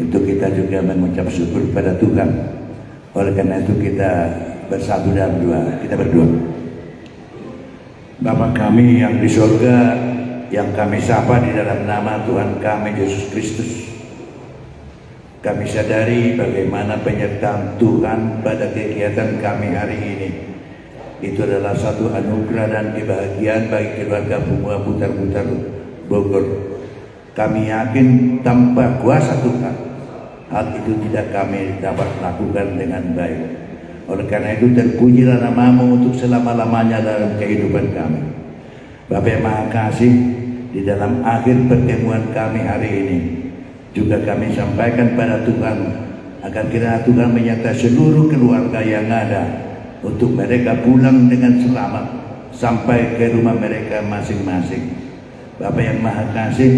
Tentu kita juga mengucap syukur pada Tuhan. Oleh karena itu kita bersatu dalam doa. Kita berdoa. Bapa kami yang di surga, yang kami sapa di dalam nama Tuhan kami Yesus Kristus, kami sadari bagaimana penyertaan Tuhan pada kegiatan kami hari ini. Itu adalah satu anugerah dan kebahagiaan bagi keluarga Pemua Putar-Putar Bogor. Kami yakin tanpa kuasa Tuhan, hal itu tidak kami dapat lakukan dengan baik. Oleh karena itu terpujilah nama-Mu untuk selama-lamanya dalam kehidupan kami. Bapa yang Maha Kasih, di dalam akhir pertemuan kami hari ini juga kami sampaikan pada Tuhan agar kiranya Tuhan menyertai seluruh keluarga yang ada untuk mereka pulang dengan selamat sampai ke rumah mereka masing-masing. Bapa yang Maha Kasih,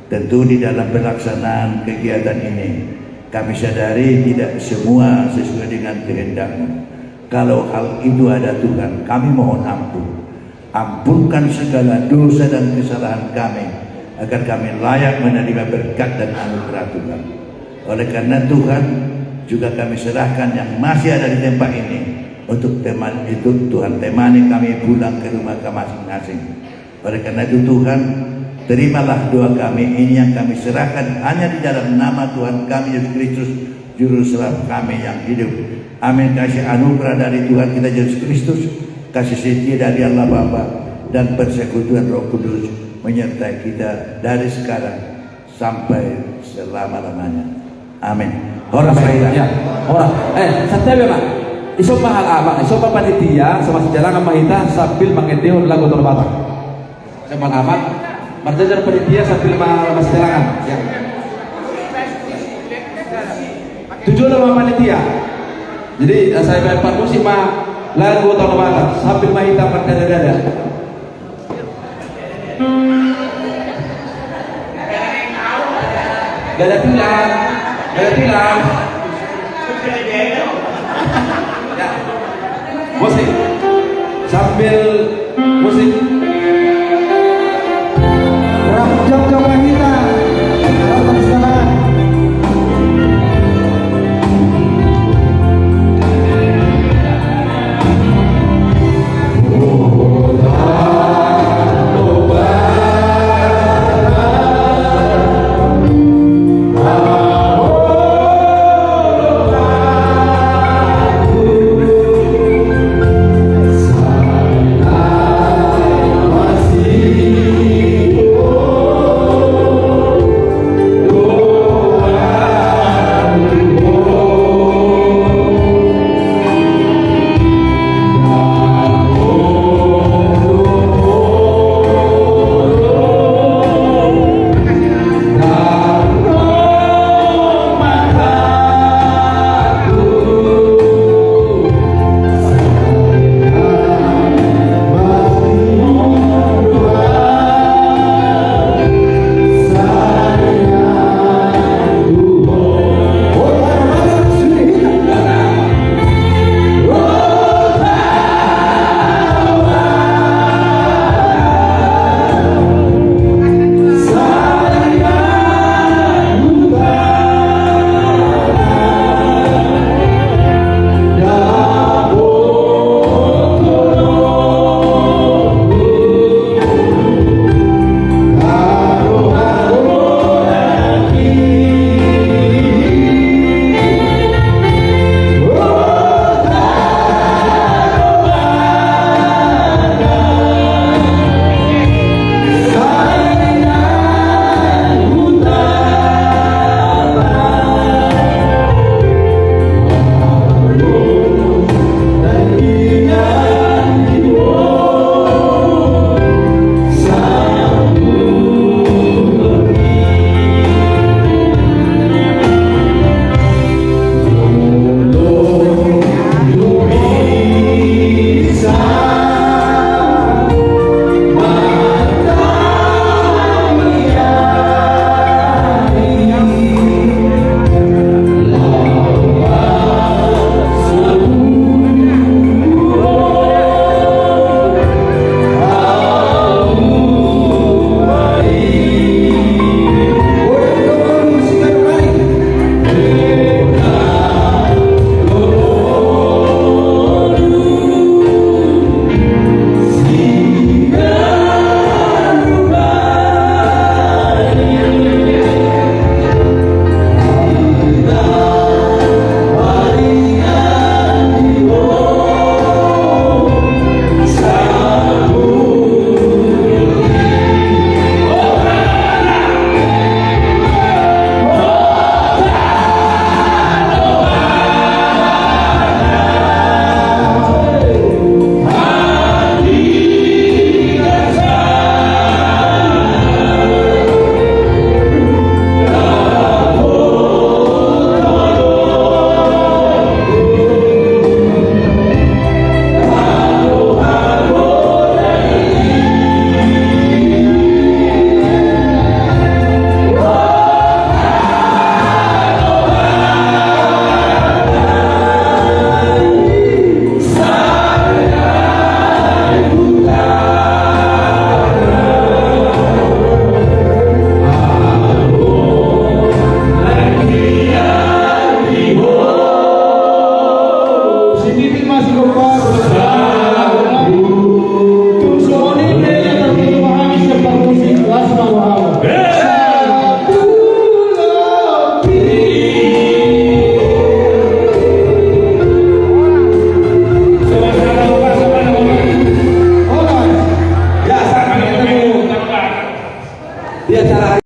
tentu di dalam pelaksanaan kegiatan ini kami sadari tidak semua sesuai dengan kehendak-Mu. Kalau hal itu ada Tuhan, kami mohon ampun. Ampunkan segala dosa dan kesalahan kami, agar kami layak menerima berkat dan anugerah Tuhan. Oleh karena Tuhan, juga kami serahkan yang masih ada di tempat ini untuk teman itu, Tuhan temani kami pulang ke rumah kami masing-masing. Oleh karena itu Tuhan, terimalah doa kami ini yang kami serahkan hanya di dalam nama Tuhan kami Yesus Kristus, Juru Selamat kami yang hidup. Amin. Kasih anugerah dari Tuhan kita Yesus Kristus, kasih setia dari Allah Bapa, dan persekutuan Roh Kudus menyertai kita dari sekarang sampai selama-lamanya. Amin. Orang ya, orang. Santai Pak. Iso mahal apa? Iso panitia sama sejalan sama kita sambil mengedeo lagu terbatas. Sama amat. Marjajar panitia sambil mas jalangan. Ya. Tujuan nama panitia. Jadi saya bayar musik mah lagu terbatas sambil mahita berdada-dada. Gak ada tilang. Ya. Musik sambil